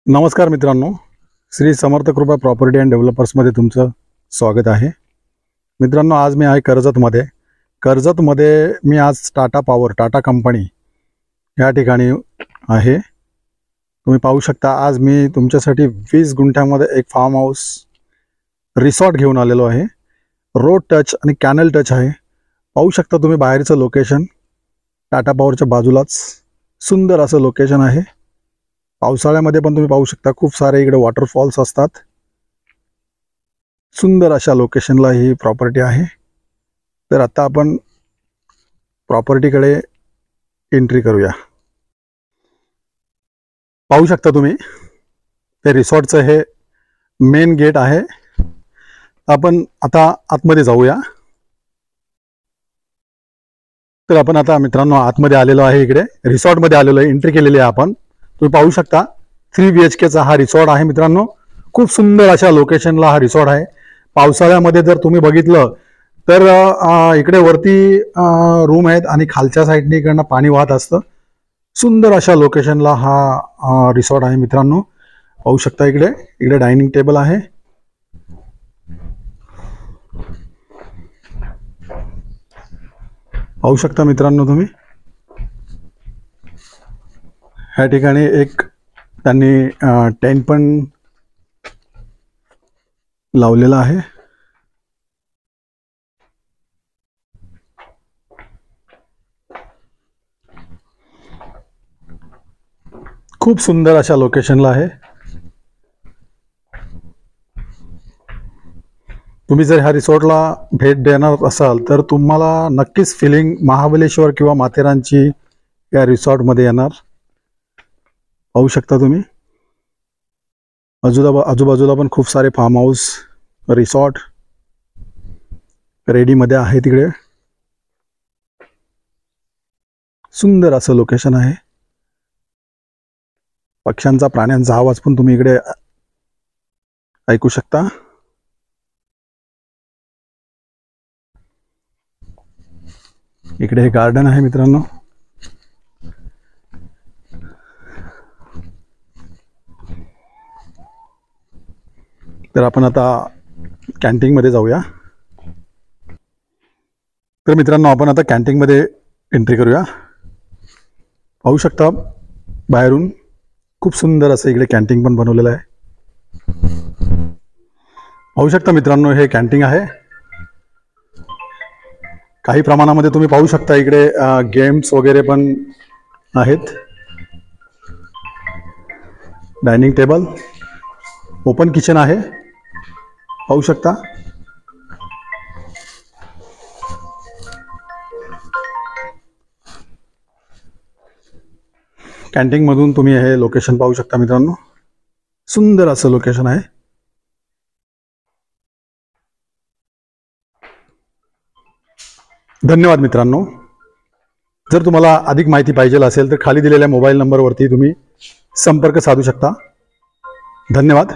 नमस्कार मित्रांनो, श्री समर्थ कृपा प्रॉपर्टी अँड डेव्हलपर्समध्ये तुमचं स्वागत आहे. मित्रांनो, आज मी आहे कर्जतमध्ये मी आज टाटा कंपनी या ठिकाणी आहे. तुम्ही पाहू शकता, आज मी तुमच्यासाठी 20 गुंठ्यामध्ये एक फार्म हाऊस रिसॉर्ट घेऊन आलेलो आहे. रोड टच आणि कॅनल टच आहे. पाहू शकता तुम्ही बाहेरचं लोकेशन, टाटा पॉवरच्या बाजूलाच सुंदर असं लोकेशन आहे. पावसाळ्यामध्ये पण तुम्ही पाहू शकता खूप सारे इकडे वॉटरफॉल्स असतात. सुंदर अशा लोकेशनला ही प्रॉपर्टी आहे. तर आता आपण प्रॉपर्टीकडे एंट्री करूया. पाहू शकता तुम्ही, ते रिसॉर्टचं हे मेन गेट आहे. आपण आता आतमध्ये जाऊया. तर आपण आता मित्रांनो आतमध्ये आलेलो आहे, इकडे रिसॉर्टमध्ये आलेलो आहे, एंट्री केलेली आहे आपण. तुम्ही पाहू शकता 3 BHKचा हा रिसॉर्ट आहे मित्रांनो. खूप सुंदर अशा लोकेशनला हा रिसॉर्ट आहे. पावसाळ्यामध्ये जर तुम्ही बघितलं तर इकडे वरती रूम आहेत आणि खालच्या साईडने इकडनं पाणी वाहत असतं. सुंदर अशा लोकेशनला हा रिसॉर्ट आहे मित्रांनो. पाहू शकता इकडे डायनिंग टेबल आहे. पाहू शकता मित्रांनो तुम्ही, ह्या ठिकाणी एक त्यांनी टेंट पण लावलेला आहे. खूप सुंदर अशा लोकेशनला आहे. तुम्ही जर ह्या रिसॉर्टला भेट देणार असाल तर तुम्हाला नक्कीच फिलिंग महाबलेश्वर किंवा माथेरानची या रिसॉर्टमध्ये येणार. पाहू शकता तुम्ही, आजूबाजूला पण खूप सारे फार्म हाऊस रिसॉर्ट रेडीमध्ये आहे. तिकडे सुंदर असं लोकेशन आहे. पक्ष्यांचा, प्राण्यांचा आवाज पण तुम्ही इकडे ऐकू शकता. इकडे हे गार्डन आहे मित्रांनो. तर आपण आता कॅन्टीनमध्ये जाऊया. तर मित्रांनो, आपण आता कॅन्टीनमध्ये एंट्री करूया. पाहू शकता बाहेरून खूप सुंदर असं इकडे कॅन्टीन पण बनवलेलं आहे. पाहू शकता मित्रांनो, हे कॅन्टीन आहे. काही प्रमाणामध्ये तुम्ही पाहू शकता इकडे गेम्स वगैरे पण आहेत. डायनिंग टेबल, ओपन किचन आहे. पाहू शकता. कॅन्टीन मधून तुम्ही हे लोकेशन पाहू शकता मित्रांनो. सुंदर असं लोकेशन आहे. धन्यवाद मित्रांनो. जर तुम्हाला अधिक माहिती पाहिजे असेल तर खाली दिलेल्या मोबाईल नंबरवरती तुम्ही संपर्क साधू शकता. धन्यवाद.